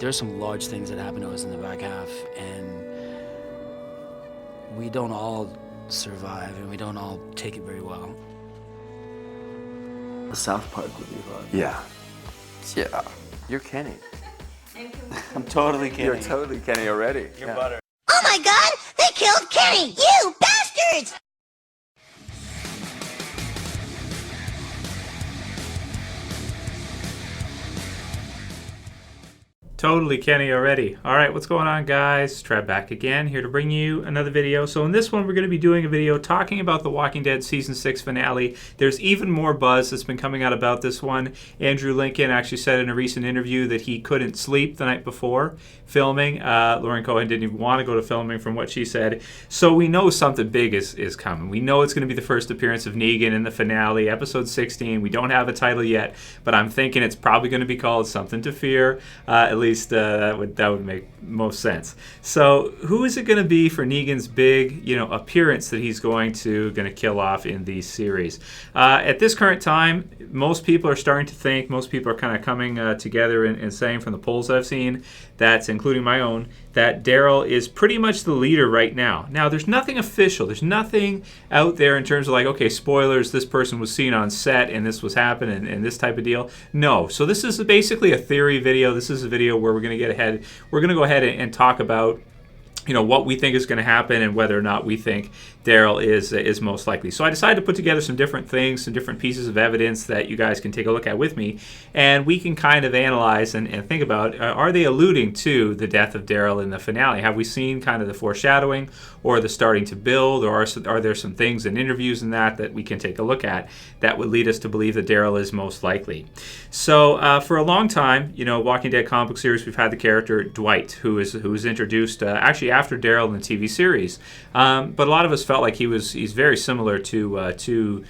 there's some large things that happen to us in the back half, and we don't all survive, and we don't all take it very well. The South Park would be fun. Yeah. Yeah. You're Kenny. I'm totally Kenny. You're totally Kenny already. You're butter. Oh my God! They killed Kenny! You bastards! Totally Kenny already. All right, what's going on, guys? Trev back again, here to bring you another video. So in this one, we're going to be doing a video talking about The Walking Dead Season 6 finale. There's even more buzz that's been coming out about this one. Andrew Lincoln actually said in a recent interview that he couldn't sleep the night before filming. Lauren Cohen didn't even want to go to filming from what she said. So we know something big is coming. We know it's going to be the first appearance of Negan in the finale, episode 16. We don't have a title yet, but I'm thinking it's probably going to be called Something to Fear, at least that would make most sense. So who is it going to be for Negan's big appearance that he's going to kill off in the series? At this current time, most people are starting to think, most people are kind of coming together and saying from the polls I've seen, that's including my own, that Daryl is pretty much the leader right now. Now, there's nothing official. There's nothing out there in terms of like, okay, spoilers, this person was seen on set and this was happening and this type of deal. No. So this is basically a theory video. This is a video where we're going to go ahead and talk about what we think is going to happen and whether or not we think Daryl is most likely. So I decided to put together some different things, some different pieces of evidence that you guys can take a look at with me, and we can kind of analyze and think about, are they alluding to the death of Daryl in the finale? Have we seen kind of the foreshadowing or the starting to build, or are there some things in interviews and that we can take a look at that would lead us to believe that Daryl is most likely? So for a long time, Walking Dead comic book series, we've had the character Dwight, who was introduced actually after Daryl in the TV series, but a lot of us felt like he's very similar to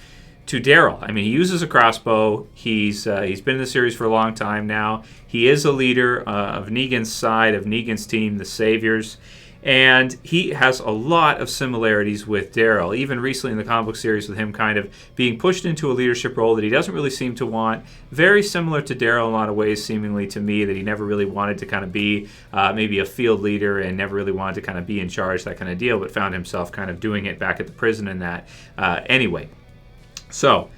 Daryl. I mean, he uses a crossbow. He's been in the series for a long time now. He is a leader of Negan's side, of Negan's team, the Saviors. And he has a lot of similarities with Daryl, even recently in the comic book series with him kind of being pushed into a leadership role that he doesn't really seem to want. Very similar to Daryl in a lot of ways, seemingly to me, that he never really wanted to kind of be maybe a field leader and never really wanted to kind of be in charge, that kind of deal, but found himself kind of doing it back at the prison and that anyway. So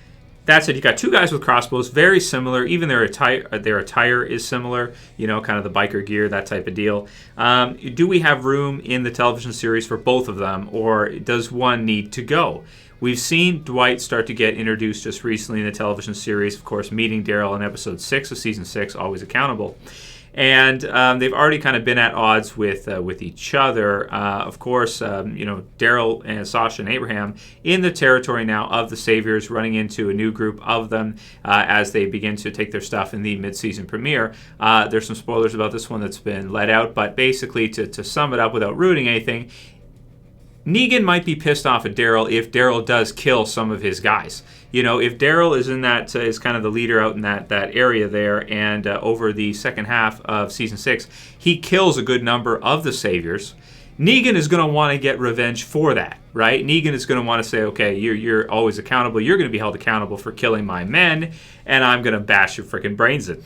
that said, you got two guys with crossbows, very similar. Even their attire is similar, kind of the biker gear, that type of deal. Do we have room in the television series for both of them, or does one need to go? We've seen Dwight start to get introduced just recently in the television series, of course, meeting Daryl in episode 6 of season 6, Always Accountable. And they've already kind of been at odds with each other. Of course, Daryl and Sasha and Abraham in the territory now of the Saviors, running into a new group of them as they begin to take their stuff in the mid-season premiere. There's some spoilers about this one that's been let out, but basically to sum it up without ruining anything, Negan might be pissed off at Daryl if Daryl does kill some of his guys. If Daryl is in that is kind of the leader out in that area there, and over the second half of season 6, he kills a good number of the Saviors. Negan is going to want to get revenge for that, right? Negan is going to want to say, okay, you're always accountable. You're going to be held accountable for killing my men, and I'm going to bash your freaking brains in,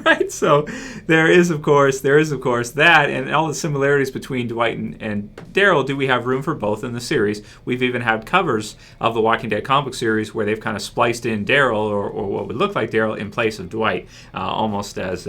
right? So there is, of course, that, and all the similarities between Dwight and Daryl. Do we have room for both in the series? We've even had covers of the Walking Dead comic series where they've kind of spliced in Daryl or what would look like Daryl in place of Dwight, almost as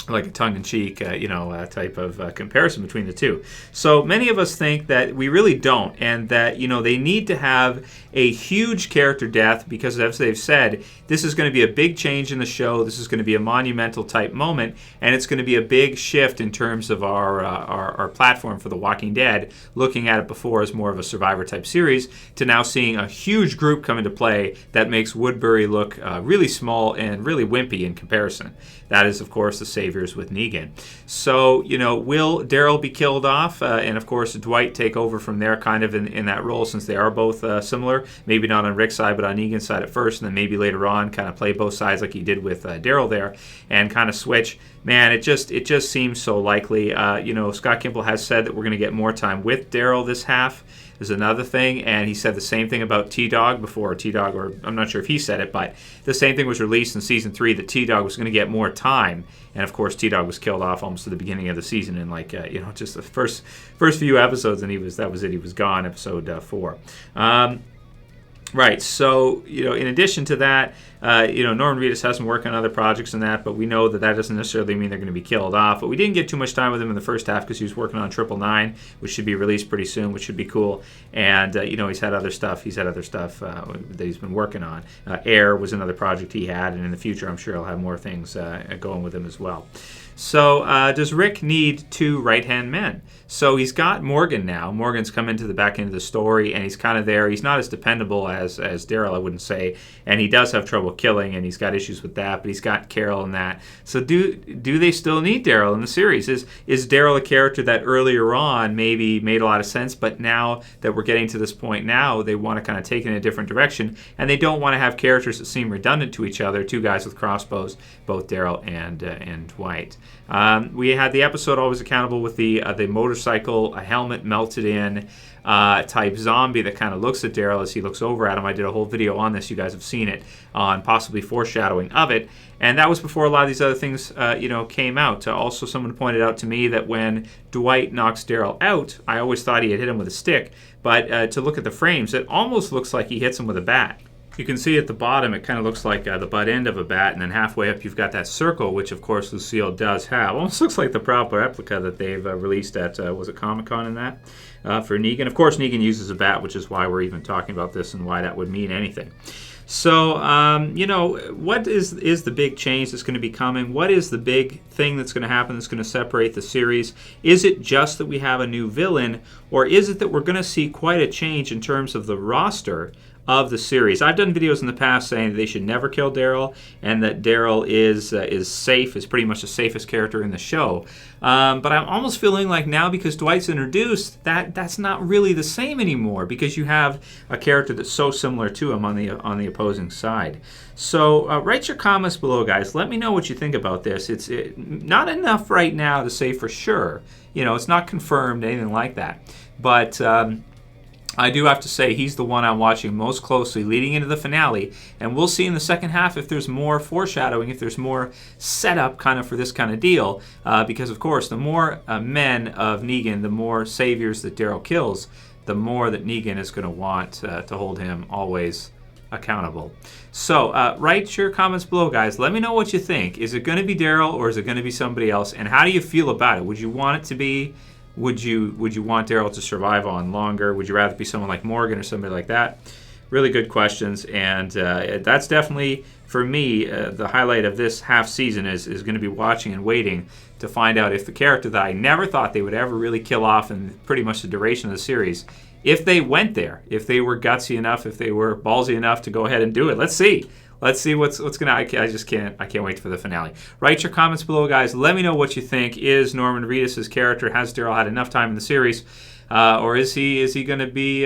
like a tongue-in-cheek, type of comparison between the two. So many of us think that we really don't, and that, they need to have a huge character death because, as they've said, this is going to be a big change in the show. This is going to be a monumental type moment, and it's going to be a big shift in terms of our platform for The Walking Dead, looking at it before as more of a Survivor type series, to now seeing a huge group come into play that makes Woodbury look really small and really wimpy in comparison. That is, of course, the Saviors with Negan. So, will Daryl be killed off? And, of course, Dwight take over from there kind of in that role, since they are both similar. Maybe not on Rick's side, but on Negan's side at first, and then maybe later on kind of play both sides like he did with Daryl there and kind of switch. Man, it just seems so likely. Scott Gimple has said that we're going to get more time with Daryl this half. is another thing. And he said the same thing about T-Dog before. T-Dog, or I'm not sure if he said it, but the same thing was released in season 3 that T-Dog was going to get more time. And of course, T-Dog was killed off almost at the beginning of the season in like just the first few episodes, and that was it. He was gone. Episode 4. Right, so, in addition to that, Norman Reedus has some work on other projects and that, but we know that doesn't necessarily mean they're going to be killed off. But we didn't get too much time with him in the first half because he was working on 999, which should be released pretty soon, which should be cool. And, he's had other stuff. That he's been working on. Air was another project he had, and in the future, I'm sure he'll have more things going with him as well. So does Rick need 2 right-hand men? So he's got Morgan now. Morgan's come into the back end of the story, and he's kind of there. He's not as dependable as Daryl, I wouldn't say. And he does have trouble killing, and he's got issues with that, but he's got Carol and that. So do they still need Daryl in the series? Is Daryl a character that earlier on maybe made a lot of sense, but now that we're getting to this point now, they want to kind of take it in a different direction, and they don't want to have characters that seem redundant to each other, 2 guys with crossbows, both Daryl and Dwight. We had the episode Always Accountable with the motorcycle, a helmet melted in type zombie that kind of looks at Daryl as he looks over at him. I did a whole video on this. You guys have seen it, on possibly foreshadowing of it. And that was before a lot of these other things came out. Also, someone pointed out to me that when Dwight knocks Daryl out, I always thought he had hit him with a stick. But to look at the frames, it almost looks like he hits him with a bat. You can see at the bottom, it kind of looks like the butt end of a bat, and then halfway up you've got that circle, which of course Lucille does have. Almost looks like the proper replica that they've released at, was it Comic-Con in that? For Negan. Of course, Negan uses a bat, which is why we're even talking about this and why that would mean anything. So, what is the big change that's going to be coming? What is the big thing that's going to happen that's going to separate the series? Is it just that we have a new villain, or is it that we're going to see quite a change in terms of the roster of the series? I've done videos in the past saying that they should never kill Daryl, and that Daryl is safe, is pretty much the safest character in the show. But I'm almost feeling like now, because Dwight's introduced, that's not really the same anymore, because you have a character that's so similar to him on the opposing side. So write your comments below, guys. Let me know what you think about this. It's not enough right now to say for sure. It's not confirmed, anything like that. But I do have to say he's the one I'm watching most closely leading into the finale, and we'll see in the second half if there's more foreshadowing, if there's more setup kind of for this kind of deal, because of course the more men of Negan, the more saviors that Daryl kills, the more that Negan is going to want to hold him always accountable. So write your comments below, guys. Let me know what you think. Is it going to be Daryl, or is it going to be somebody else, and how do you feel about it? Would you want it to be Would you want Daryl to survive on longer? Would you rather be someone like Morgan or somebody like that? Really good questions, and that's definitely, for me, the highlight of this half season is going to be watching and waiting to find out if the character that I never thought they would ever really kill off in pretty much the duration of the series, if they went there, if they were gutsy enough, if they were ballsy enough to go ahead and do it. Let's see. Let's see what's gonna. I can't wait for the finale. Write your comments below, guys. Let me know what you think. Is Norman Reedus' character, has Daryl had enough time in the series, or is he gonna be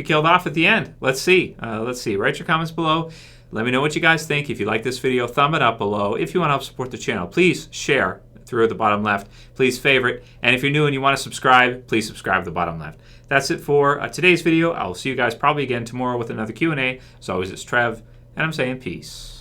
killed off at the end? Let's see. Write your comments below. Let me know what you guys think. If you like this video, thumb it up below. If you want to help support the channel, please share through at the bottom left. Please favorite, and if you're new and you want to subscribe, please subscribe at the bottom left. That's it for today's video. I'll see you guys probably again tomorrow with another Q&A. As always, it's Trev, and I'm saying peace.